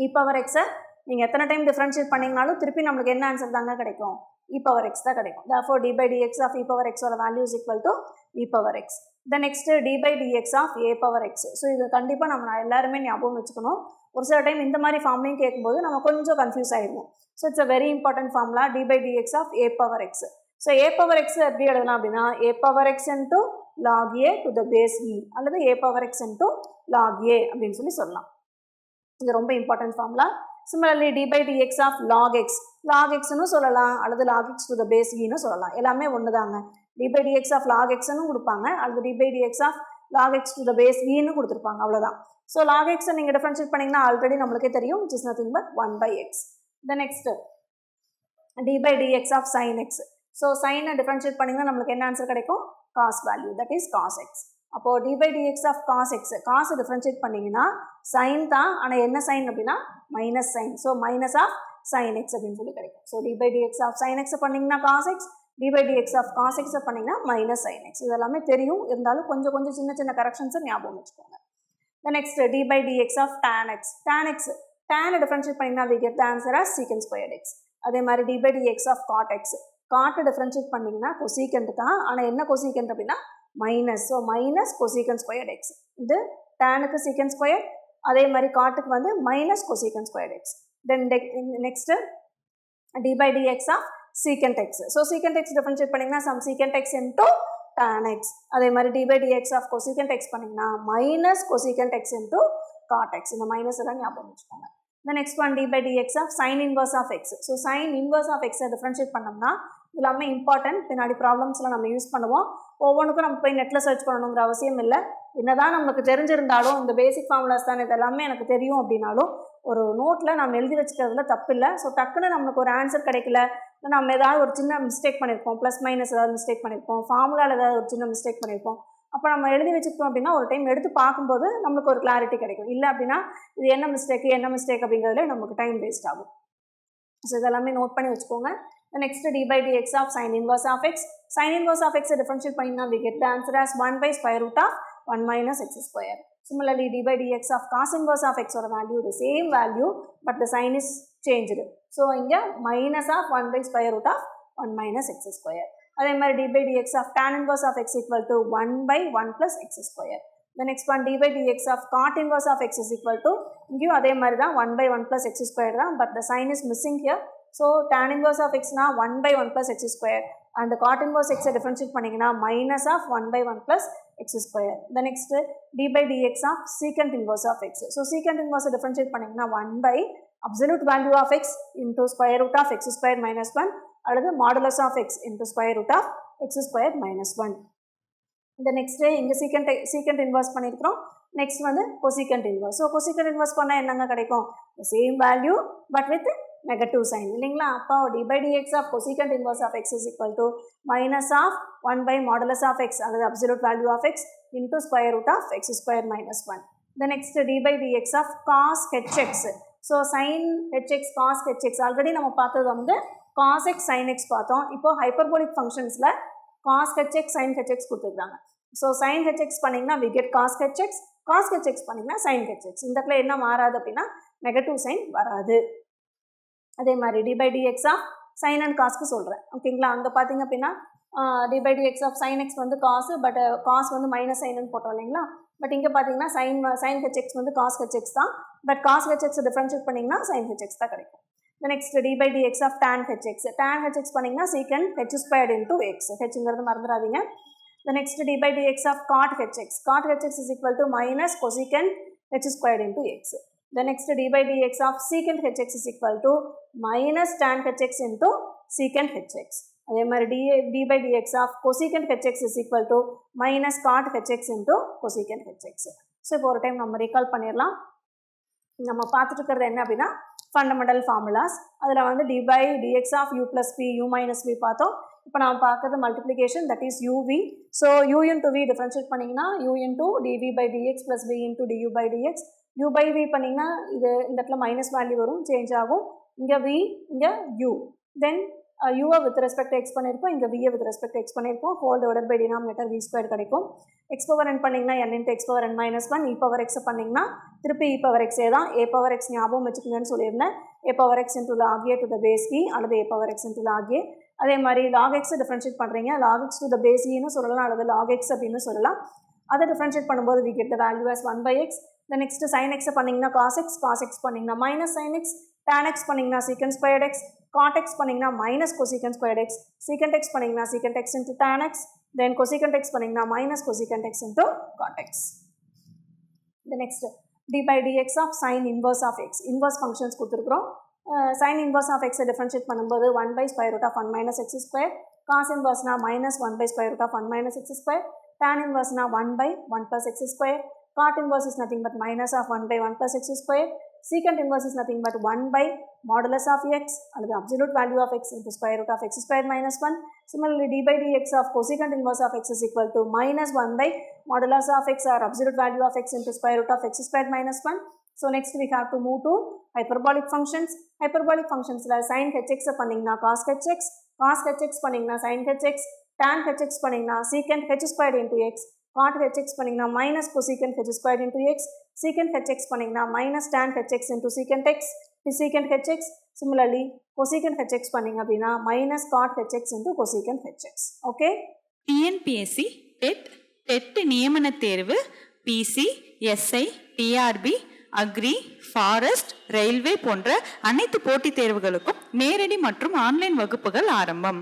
e power எக்ஸை நீங்கள் எத்தனை டைம் டிஃப்ரென்ஷியேட் பண்ணிங்கனாலும் திருப்பி நம்மளுக்கு என்ன ஆன்சர் தாங்க கிடைக்கும், e பவர் x தான் கிடைக்கும். therefore d by dx of e power x ஓட value is equal to e power x. The next d by dx of a power x. So இது கண்டிப்பாக நம்ம எல்லாருமே ஞாபகம் வச்சுக்கணும். ஒரு சில டைம் இந்த மாதிரி ஃபார்ம்லையும் கேட்கும்போது நம்ம கொஞ்சம் கன்ஃபியூஸ் ஆகிடுவோம். So it's a very important formula d by dx of a power x. So a power x எப்படி எழுதலாம் அப்படின்னா a power x into log a to the base e அல்லது a power x into log a அப்படின்னு சொல்லி சொல்லலாம். இது ரொம்ப important formula. Similarly d by dx of log x, log xன்னு சொல்லலாம் அல்லது log x to the base e ன்னு சொல்லலாம். எல்லாமே ஒன்று தாங்க. d by dx of log xன்னு கொடுப்பாங்க அல்லது d by dx of log x to the base e ன்னு கொடுத்துருப்பாங்க, அவ்வளோதான். ஸோ log x நீங்கள் டிஃபரன்ஷியேட் பண்ணிங்கன்னா ஆல்ரெடி நம்மளுக்கே தெரியும் which is nothing but 1 by x. The next d by dx of sin x. So சைனை டிஃபரன்ஷியேட் பண்ணிங்கன்னா நம்மளுக்கு என்ன ஆன்சர் கிடைக்கும், cos value, that is cos x. அப்போது d by dx of cos x, காசை டிஃபரன்ஷியேட் பண்ணிங்கன்னா சைன் தான், ஆனால் என்ன சைன் அப்படின்னா minus sine. So minus of sin x அப்படின்னு சொல்லி கிடைக்கும். So d by dx of sin x பண்ணிங்கன்னா cos x, d by dx of cos x பண்ணிங்கன்னா மைனஸ் sin x. இதெல்லாமே தெரியும், இருந்தாலும் கொஞ்சம் கொஞ்சம் சின்ன சின்ன கரெக்ஷன்ஸை ஞாபகம் வச்சுக்கோங்க. The next d by dx of tan x. Tan x, tan differentiate பண்ணிங்கன்னா we get the answer as secant squared x. அதே மாதிரி d by dx of cot x. cot differentiate பண்ணிங்கன்னா cosecant தான், ஆனால் என்ன cosecant அப்படின்னா minus. So minus cosecant squared x. இது tanக்கு secant square, அதே மாதிரி காட்டுக்கு வந்து minus cosecant squared x. Then next d by dx of secant x. So secant x differentiate பண்ணிங்கன்னா some secant x into tan x. அதே மாதிரி d by dx of cosecant x பண்ணிங்கன்னா minus cosecant x into cot x. இந்த minus எல்லாம் ஞாபகம் வச்சுக்கோங்க. The next one d by dx of sin inverse of x. So sin inverse of x differentiate பண்ணோம்னா எல்லாமே important, பின்னாடி ப்ராப்ளம்ஸில் நம்ம use பண்ணுவோம். ஒவ்வொன்றுக்கும் நம்ம போய் நெட்டில் சர்ச் பண்ணணுங்கிற அவசியம் இல்லை. என்னதான் நமக்கு தெரிஞ்சிருந்தாலும் இந்த பேசிக் ஃபார்முலாஸ் தான் இதெல்லாமே எனக்கு தெரியும் அப்படின்னாலும் ஒரு நோட்டில் நம்ம எழுதி வச்சுக்கிறதுல தப்பு இல்லை. ஸோ டக்குன்னு நம்மளுக்கு ஒரு ஆன்சர் கிடைக்கல, நம்ம ஏதாவது ஒரு சின்ன மிஸ்டேக் பண்ணியிருப்போம், ப்ளஸ் மைனஸ் ஏதாவது மிஸ்டேக் பண்ணியிருப்போம், ஃபார்முலாவில் ஏதாவது ஒரு சின்ன மிஸ்டேக் பண்ணியிருப்போம். அப்போ நம்ம எழுதி வச்சுக்கிட்டோம் அப்படின்னா ஒரு டைம் எடுத்து பார்க்கும்போது நம்மளுக்கு ஒரு கிளாரிட்டி கிடைக்கும். இல்லை அப்படின்னா இது என்ன மிஸ்டேக் அப்படிங்கிறதுல நமக்கு டைம் வேஸ்ட் ஆகும். ஸோ இதெல்லாமே நோட் பண்ணி வச்சுக்கோங்க. Next d by dx of sin inverse of x. Sin inverse of x differentiate பண்ணினா we get the answer as 1 by square root of 1 minus x square. Similarly d by dx of cos inverse of x ஓட value the same value but the sign is changed. So இங்க minus of 1 by square root of 1 minus x square. அதே மாதிரி d by dx of tan inverse of x equal to 1 by 1 plus x square. The next one d by dx of cot inverse of x is equal to இங்கேயும் அதே மாதிரி தான் 1 by 1 plus x square தான், but the sign is missing here. So tan inverse of x na 1 by 1 plus x square and the cot inverse x differentiate பண்ணீங்கன்னா minus of 1 by 1 plus x square. The next d by dx of secant inverse of x. So secant inverse differentiate பண்ணீங்கன்னா 1 by absolute value of x into square root of x square minus 1 அல்லது modulus of x into square root of x square minus 1. The next இங்க secant inverse பண்ணிருக்கிறோம். Next வந்து cosecant inverse. So cosecant inverse பண்ணா என்னங்க கிடைக்கும்? The same value but with negative sign இல்லைங்களா? அப்போ d by dx of cosecant inverse of x is equal to minus of 1 by modulus of x அல்லது absolute value of x into square root of x square minus 1. The next d by dx of cos hx. So sin hx cos hx already நம்ம பார்த்தது வந்து cos x sin x பார்த்தோம். இப்போ hyperbolic functionsல cos hx sin hx கொடுத்துருக்காங்க. So sin hx பண்ணிங்கன்னா we get cos hx, cos hx பண்ணிங்கன்னா sin hx. இந்த இடத்துல என்ன மாறாது அப்படின்னா நெகட்டிவ் சைன் வராது. அதே மாதிரி d by dx of sin and cosக்கு சொல்கிறேன் ஓகேங்களா. அங்கே பார்த்தீங்க அப்படின்னா d by dx of sin x வந்து cos, பட் cos வந்து மைனஸ் சைன்னு போட்டோம் இல்லைங்களா. பட் இங்கே பார்த்தீங்கன்னா sin hx வந்து cos hx தான், பட் cos hx டிஃப்ரென்ஷியேட் பண்ணிங்கன்னா sin hx தான் கிடைக்கும். The next d by dx of tan hx. Tan hx பண்ணிங்கன்னா secant h squared into x. hங்கிறது மறந்துடாதீங்க. The next d by dx of cot hx. Cot hx is equal to minus cosecant h squared into x. The next d by dx of secant hx is equal to minus tan hx into secant hx. அதே மாதிரி d by dx of cosecant hx is equal to minus cot hx into cosecant hx. So இப்போ ஒரு time நம்ம recall பண்ணிடலாம். நம்ம பார்த்துட்டு இருக்கிறது என்ன அப்படின்னா ஃபண்டமெண்டல் ஃபார்முலாஸ். அதில் வந்து d by dx of u plus v u minus v பார்த்தோம். இப்போ நம்ம பார்க்குறது multiplication, that is uv. So u into v differentiate பண்ணிங்கன்னா u into dv by dx plus v into du by dx. u by v பண்ணிங்கன்னா இது இந்த இடத்துல minus value வரும், சேஞ்ச் ஆகும். இங்கே v, இங்கே u. தென் யூவை வித் ரெஸ்பெக்ட் எக்ஸ் பண்ணியிருக்கோம், இங்கே வியை வித் ரெஸ்பெக்ட் எக்ஸ் பண்ணியிருக்கோம். Whole divided by denominator v square கிடைக்கும். எக்ஸ் பவர் n பண்ணிங்கன்னா n into x power n minus 1. E power x பண்ணிங்கன்னா திருப்பி இ பவர் எக்ஸே தான். ஏ பவர் எக்ஸ் ஞாபகம் வச்சுக்கோங்கன்னு சொல்லியிருந்தேன். A power x into log a to the base e அல்லது a power x into log a. அதே மாதிரி லாக் எக்ஸை டிஃப்ரென்ஷியேட் பண்ணுறீங்க, log x to the base ஈன்னு சொல்லலாம் அல்லது லாக் எக்ஸ் அப்படின்னு சொல்லலாம். அதை டிஃப்ரென்ஷியேட் பண்ணும்போது we get the value as 1 by x. The next sin x பண்ணிங்கன்னா cos x பண்ணிங்கன்னா minus sin x, tan x பண்ணிங்கன்னா secant squared x, cot x பண்ணிங்கன்னா minus cosecant squared x, secant x பண்ணிங்கன்னா secant x into tan x, then cosecant x பண்ணிங்கன்னா minus cosecant x into cot x. The next d by dx of sin inverse of x. Inverse functions கொடுத்துருக்குறோம். sin inverse of x differentiate பண்ணும்போது 1 by square root of 1 minus x square, cos inverse na minus 1 by square root of 1 minus x square, tan inverse na 1 by 1 plus x square, cot inverse is nothing but minus of 1 by 1 plus x square, secant inverse is nothing but 1 by modulus of x அல்லது absolute value of x into square root of x square minus 1. Similarly, d by dx of cosecant inverse of x is equal to minus 1 by modulus of x or absolute value of x into square root of x square minus 1. So next we have to move to hyperbolic functions. Hyperbolic functions la sin hx பண்ணீங்கன்னா cos hx, cos hx பண்ணீங்கன்னா sin hx, tan hx பண்ணீங்கன்னா secant h squared into x, cot hx பண்ணீங்கன்னா minus cosecant h squared into x, secant hx பண்ணீங்கன்னா minus tan hx into secant x, secant hx. Similarly, cosecant hx பண்ணீங்க அப்படின்னா minus cot hx into cosecant hx. Okay? TNPSC, TET நியமன தேர்வு, PC, SI, TRB, agri, forest, railway போன்ற அனைத்து போட்டித் தேர்வுகளுக்கும் நேரடி மற்றும் ஆன்லைன் வகுப்புகள் ஆரம்பம்.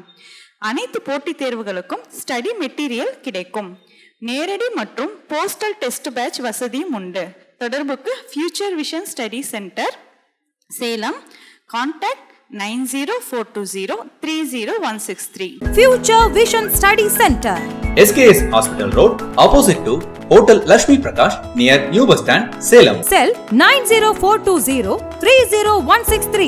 அனைத்து போட்டித் தேர்வுகளுக்கும் ஸ்டடி மெட்டீரியல் கிடைக்கும். நேரடி மற்றும் போஸ்டல் டெஸ்ட் பேட்ச் வசதியும் உண்டு. தொடர்புக்கு future vision study centre, Salem. Contact 9042030163. Future Vision Study Center, SKS Hospital Road, opposite to Hotel Lakshmi Prakash, near New Bus Stand, Salem. Cell 90420 30163.